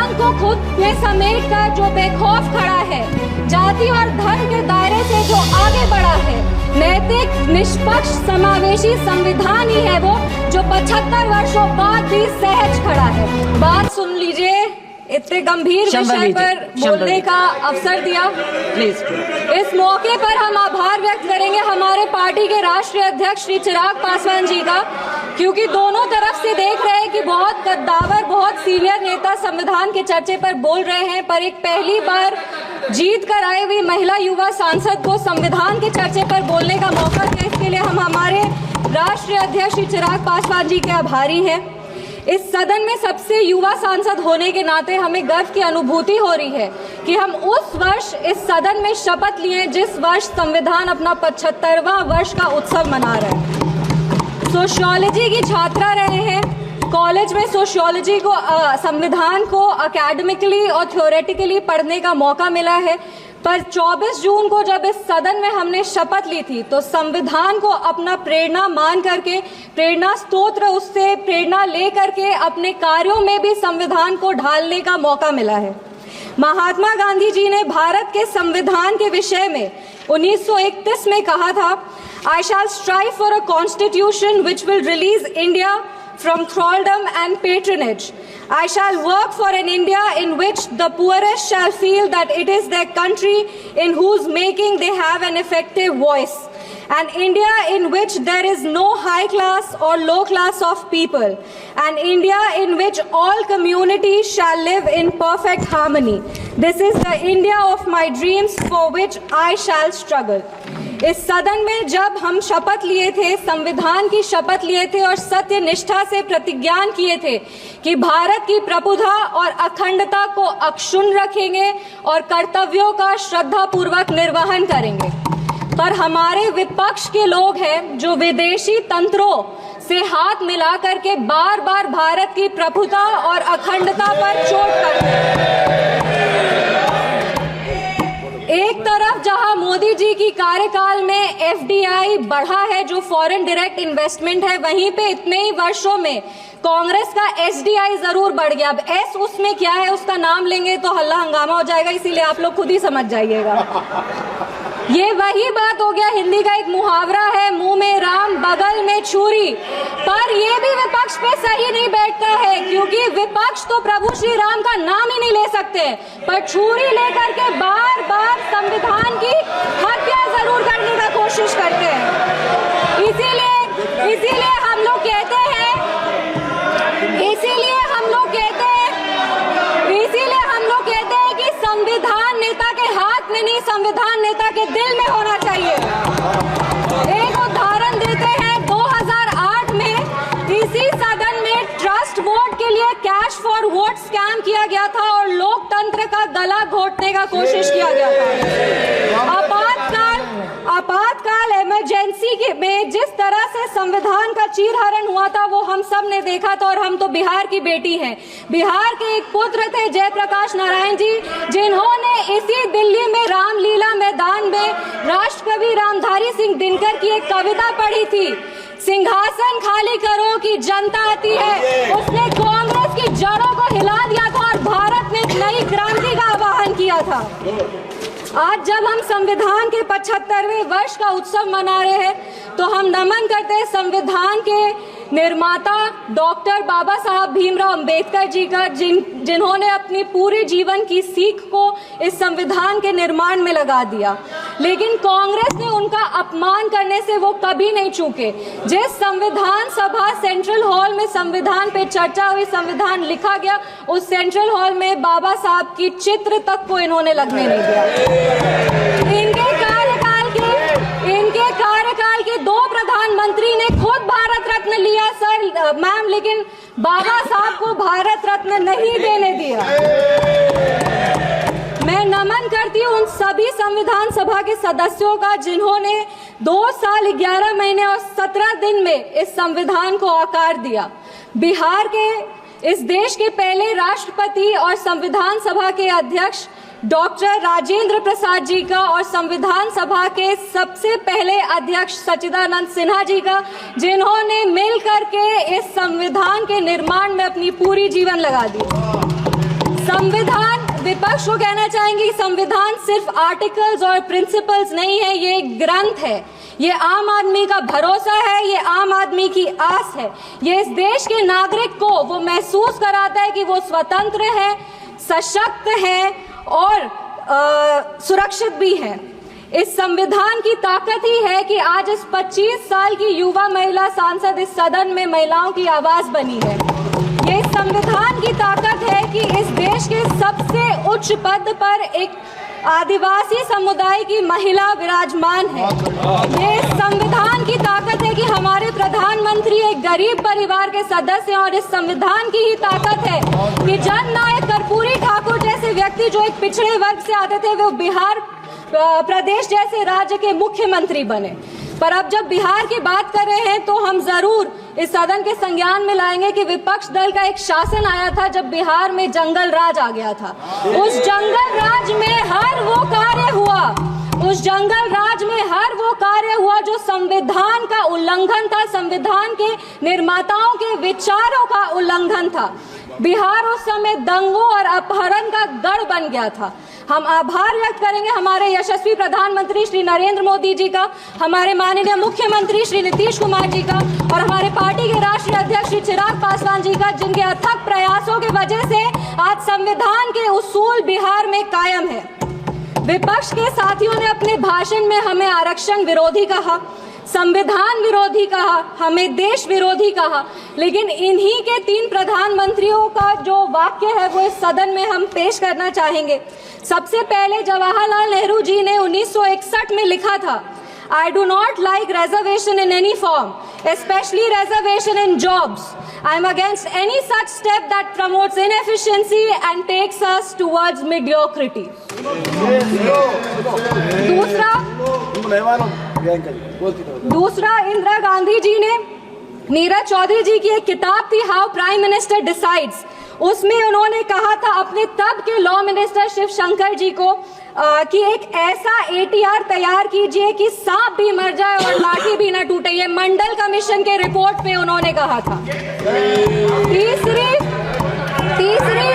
संविधान को खुद में समेट कर जो बेखौफ खड़ा है, जाति और धर्म के दायरे से जो आगे बढ़ा है, नैतिक, निष्पक्ष, समावेशी संविधान ही है वो जो 75 वर्षों बाद भी सहज खड़ा है। बात सुन लीजिए, इतने गंभीर विषय पर बोलने का अवसर दिया। इस मौके पर हम आभार व्यक्त करेंगे हमारे पार्टी के राष्ट्रीय अध्यक्ष श्री चिराग पासवान जी का, क्योंकि दोनों तरफ से देख रहे हैं कि बहुत कद्दावर, बहुत सीनियर नेता संविधान के चर्चे पर बोल रहे हैं, पर एक पहली बार जीत कर आए हुई महिला युवा सांसद को संविधान के चर्चे पर बोलने का मौका दिया। इसके लिए हम हमारे राष्ट्रीय अध्यक्ष श्री चिराग पासवान जी के आभारी हैं। इस सदन में सबसे युवा सांसद होने के नाते हमें गर्व की अनुभूति हो रही है कि हम उस वर्ष इस सदन में शपथ लिए जिस वर्ष संविधान अपना 75वां वर्ष का उत्सव मना रहे हैं। सोशियोलॉजी की छात्रा रहे हैं, कॉलेज में सोशियोलॉजी को संविधान को एकेडमिकली और थ्योरेटिकली पढ़ने का मौका मिला है, पर 24 जून को जब इस सदन में हमने शपथ ली थी तो संविधान को अपना प्रेरणा मान करके, प्रेरणा स्तोत्र उससे प्रेरणा ले करके अपने कार्यों में भी संविधान को ढालने का मौका मिला है। महात्मा गांधी जी ने भारत के संविधान के विषय में 1931 में कहा था, I shall strive for a constitution which will release India from thraldom and patronage. I shall work for an India in which the poorest shall feel that it is their country in whose making they have an effective voice. An India in which there is no high class or low class of people. An India in which all communities shall live in perfect harmony. This is the India of my dreams for which I shall struggle. इस सदन में जब हम शपथ लिए थे, संविधान की शपथ लिए थे और सत्य निष्ठा से प्रतिज्ञान किए थे कि भारत की प्रभुता और अखंडता को अक्षुण्ण रखेंगे और कर्तव्यों का श्रद्धा पूर्वक निर्वहन करेंगे, पर हमारे विपक्ष के लोग हैं जो विदेशी तंत्रों से हाथ मिला करके बार बार भारत की प्रभुता और अखंडता पर चोट करते हैं। एक तरफ जहां मोदी जी की कार्यकाल में एफडीआई बढ़ा है, जो फॉरेन डायरेक्ट इन्वेस्टमेंट है, वहीं पे इतने ही वर्षों में कांग्रेस का एसडीआई जरूर बढ़ गया। अब एस उसमें क्या है, उसका नाम लेंगे तो हल्ला हंगामा हो जाएगा, इसीलिए आप लोग खुद ही समझ जाइएगा। ये वही बात हो गया, हिंदी का एक मुहावरा है, मुंह में राम बगल में छुरी, पर ये भी विपक्ष पे सही नहीं बैठता है, क्योंकि विपक्ष तो प्रभु श्री राम का नाम ही नहीं ले सकते, पर छुरी लेकर के बार बार संविधान की हत्या जरूर करने का कोशिश करते हैं। इसीलिए हम लोग कहते हैं कि संविधान नेता के हाथ में नहीं, संविधान नेता के दिल में होना चाहिए। एक उदाहरण देते हैं, 2008 में इसी सदन में ट्रस्ट वोट के लिए कैश फॉर वोट स्कैम किया गया था और लोकतंत्र का गला घोटने का कोशिश किया गया था। आपातकाल इमरजेंसी के में जिस तरह से संविधान का चीरहरण हुआ था वो हम सब ने देखा था, और हम तो बिहार की बेटी हैं। बिहार के एक पुत्र थे जयप्रकाश नारायण जी, जिन्होंने इसी दिल्ली में रामलीला मैदान में राष्ट्रकवि रामधारी सिंह दिनकर की एक कविता पढ़ी थी, सिंहासन खाली करो कि जनता आती है। उसने कांग्रेस की जड़ों को हिला दिया था और भारत में एक नई क्रांति का आह्वान किया था। आज जब हम संविधान के 75वें वर्ष का उत्सव मना रहे हैं तो हम नमन करते हैं संविधान के निर्माता डॉक्टर बाबा साहब भीमराव अंबेडकर जी का, जिन्होंने अपनी पूरे जीवन की सीख को इस संविधान के निर्माण में लगा दिया। लेकिन कांग्रेस ने उनका अपमान करने से वो कभी नहीं चूके। जिस संविधान सभा सेंट्रल हॉल में संविधान पे चर्चा हुई, संविधान लिखा गया, उस सेंट्रल हॉल में बाबा साहब की चित्र तक को इन्होंने लगने नहीं दिया। इनके कार्यकाल के 2 प्रधानमंत्री ने खुद भारत रत्न लिया सर मैम, लेकिन बाबा साहब को भारत रत्न नहीं देने दिया। मैं नमन करती हूँ उन सभी संविधान सभा के सदस्यों का जिन्होंने 2 साल 11 महीने और 17 दिन में इस संविधान को आकार दिया। बिहार के इस देश के पहले राष्ट्रपति और संविधान सभा के अध्यक्ष डॉक्टर राजेंद्र प्रसाद जी का और संविधान सभा के सबसे पहले अध्यक्ष सच्चिदानंद सिन्हा जी का, जिन्होंने मिल करके इस संविधान के निर्माण में अपनी पूरी जीवन लगा दी। संविधान, विपक्ष को कहना चाहेंगे कि संविधान सिर्फ आर्टिकल्स और प्रिंसिपल्स नहीं है, ये एक ग्रंथ है, ये आम आदमी का भरोसा है, ये आम आदमी की आस है, ये इस देश के नागरिक को वो महसूस कराता है कि वो स्वतंत्र है, सशक्त है और सुरक्षित भी है। इस संविधान की ताकत ही है कि आज इस 25 साल की युवा महिला सांसद इस सदन में महिलाओं की आवाज बनी है। ये संविधान की ताकत है कि इस देश के सबसे उच्च पद पर एक आदिवासी समुदाय की महिला विराजमान है। ये संविधान की ताकत है कि हमारे प्रधानमंत्री एक गरीब परिवार के सदस्य हैं और इस संविधान की ही ताकत है कि जननायक कर्पूरी ठाकुर जैसे व्यक्ति जो एक पिछड़े वर्ग से आते थे वो बिहार प्रदेश जैसे राज्य के मुख्यमंत्री बने। पर अब जब बिहार की बात कर रहे हैं तो हम जरूर इस सदन के संज्ञान में लाएंगे कि विपक्ष दल का एक शासन आया था जब बिहार में जंगल राज आ गया था। उस जंगल राज में हर वो कार्य हुआ, उस जंगल राज में हर वो कार्य हुआ जो संविधान का उल्लंघन था, संविधान के निर्माताओं के विचारों का उल्लंघन था। बिहार उस समय दंगों और अपहरण का गढ़ बन गया था। हम आभार व्यक्त करेंगे हमारे यशस्वी प्रधानमंत्री श्री नरेंद्र मोदी जी का, हमारे माननीय मुख्यमंत्री श्री नीतीश कुमार जी का और हमारे पार्टी के राष्ट्रीय अध्यक्ष श्री चिराग पासवान जी का, जिनके अथक प्रयासों की वजह से आज संविधान के उसूल बिहार में कायम है। विपक्ष के साथियों ने अपने भाषण में हमें आरक्षण विरोधी कहा, संविधान विरोधी कहा, हमें देश विरोधी कहा, लेकिन इन्हीं के 3 प्रधानमंत्रियों का जो वाक्य है वो इस सदन में हम पेश करना चाहेंगे। सबसे पहले जवाहरलाल नेहरू जी ने 1961 में लिखा था, I do not like reservation in any form, especially reservation in jobs. I am against any such step that promotes inefficiency and takes us towards mediocrity. दूसरा इंदिरा गांधी जी ने, नीरज चौधरी जी की एक किताब थी हाउ प्राइम मिनिस्टर डिसाइड्स, उसमें उन्होंने कहा था अपने तब के लॉ मिनिस्टर शिव शंकर जी को कि एक ऐसा ATR तैयार कीजिए कि सांप भी मर जाए और लाठी भी न टूटे। ये मंडल कमीशन के रिपोर्ट पे उन्होंने कहा था। तीसरी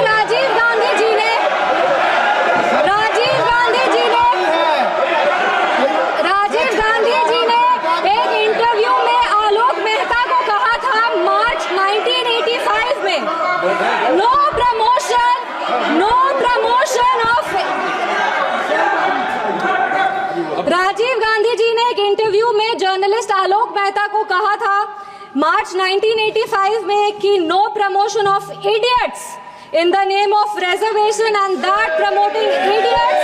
राजीव गांधी जी ने एक इंटरव्यू में आलोक मेहता को कहा था मार्च 1985 में, no promotion of. Rajiv Gandhi ji ने एक इंटरव्यू में जर्नलिस्ट आलोक मेहता को कहा था मार्च 1985 में कि no promotion of idiots in the name of reservation, and that promoting idiots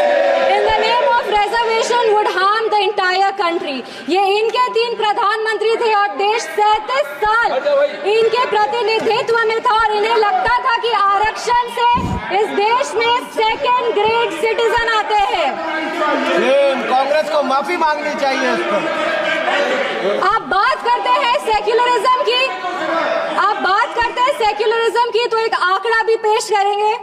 in the name of reservation would harm the entire country. ये इनके 3 प्रधानमंत्री थे और देश 37 साल इनके प्रतिनिधित्व में था और इन्हें लगता था कि आरक्षण से इस देश में सेकेंड ग्रेड सिटीजन आते हैं। कांग्रेस को माफी मांगनी चाहिए इस पर। आप बात करते हैं सेक्युलरिज्म की, तो एक आंकड़ा भी पेश करेंगे।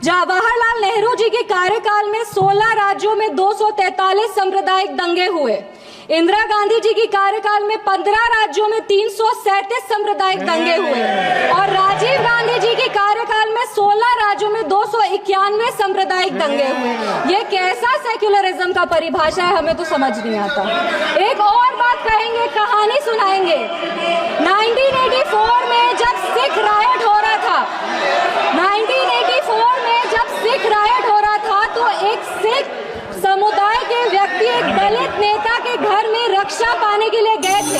जवाहरलाल नेहरू जी के कार्यकाल में 16 राज्यों में 243 सांप्रदायिक दंगे हुए। इंदिरा गांधी जी के कार्यकाल में 15 राज्यों में 337 सांप्रदायिक दंगे हुए और राजीव गांधी जी के कार्यकाल में 16 राज्यों में 291 सांप्रदायिक दंगे हुए। ये कैसा सेक्युलरिज्म का परिभाषा है, हमें तो समझ नहीं आता। एक और बात कहेंगे, कहानी सुनाएंगे। 1984 में जब सिख रायट हो रहा था, 1984 में जब सिख रायट हो रहा था तो एक सिख समुदाय के व्यक्ति एक दलित नेता के घर में रक्षा पाने के लिए गए थे,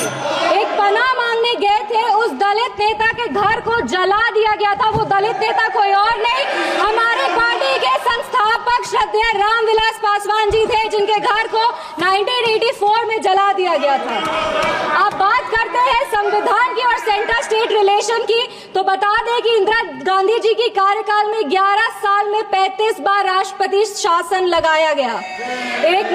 एक पनाह मांगने गए थे। उस दलित नेता के घर को जला दिया गया था। वो दलित नेता कोई और नहीं, हमारे पार्टी के संस्थापक श्रद्धेय रामविलास पासवान जी थे, जिनके घर को 1984 में जला दिया गया था। आप बात करते हैं संविधान की और सेंटर स्टेट रिलेशन की, तो बता दें कि इंदिरा गांधी जी की कार्यकाल में 11 साल में 35 बार राष्ट्रपति शासन लगाया गया। एक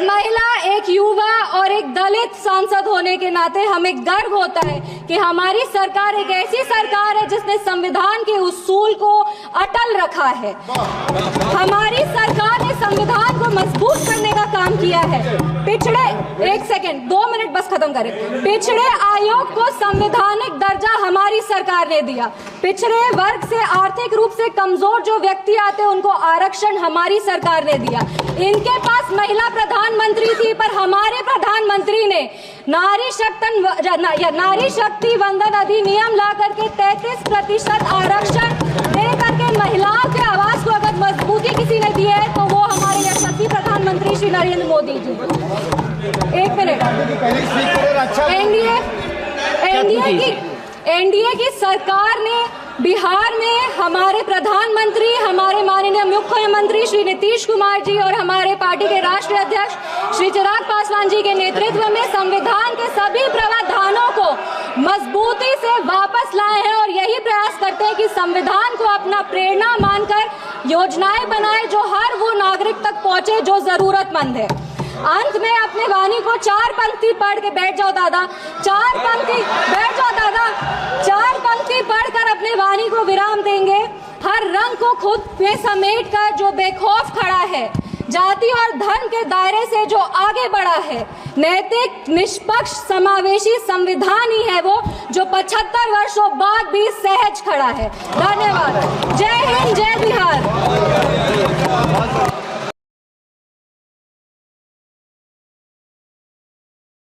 महिला, एक युवा और एक दलित सांसद होने के नाते हमें गर्व होता है कि हमारी सरकार एक ऐसी सरकार है जिसने संविधान के उसूल को अटल रखा है। हमारी सरकार ने संविधान को मजबूत करने का काम किया है। पिछड़े 2 मिनट बस खत्म करें। पिछड़े आयोग को संवैधानिक दर्जा हमारी सरकार ने दिया। पिछड़े वर्ग से आर्थिक रूप से कमजोर जो व्यक्ति आते उनको आरक्षण हमारी सरकार ने दिया। इनके पास महिला प्रधानमंत्री थी, पर हमारे प्रधानमंत्री ने नारी शक्ति वंदन अधिनियम ला करके 33% आरक्षण दे करके महिलाओं के आवाज को अगर मजबूती किसी ने दी है तो वो हमारे यशस्वी प्रधानमंत्री श्री नरेंद्र मोदी जी। एक मिनट, एनडीए की सरकार ने बिहार में हमारे प्रधानमंत्री, हमारे माननीय मुख्यमंत्री श्री नीतीश कुमार जी और हमारे पार्टी के राष्ट्रीय अध्यक्ष श्री चिराग पासवान जी के नेतृत्व में संविधान के सभी प्रावधानों को मजबूती से वापस लाए हैं और यही प्रयास करते हैं कि संविधान को अपना प्रेरणा मानकर योजनाएं बनाए जो हर वो नागरिक तक पहुंचे जो जरूरतमंद है। अंत में अपने वाणी को 4 पंक्ति पढ़ के बैठ जाओ दादा, 4 पंक्ति बैठ जाओ दादा, 4 पंक्ति पढ़कर अपने वाणी को विराम देंगे। हर रंग को खुद में समेट कर जो बेखौफ खड़ा है, जाति और धर्म के दायरे से जो आगे बढ़ा है, नैतिक निष्पक्ष समावेशी संविधान ही है वो जो 75 वर्षों बाद भी सहज खड़ा है। धन्यवाद। जय हिंद, जय बिहार।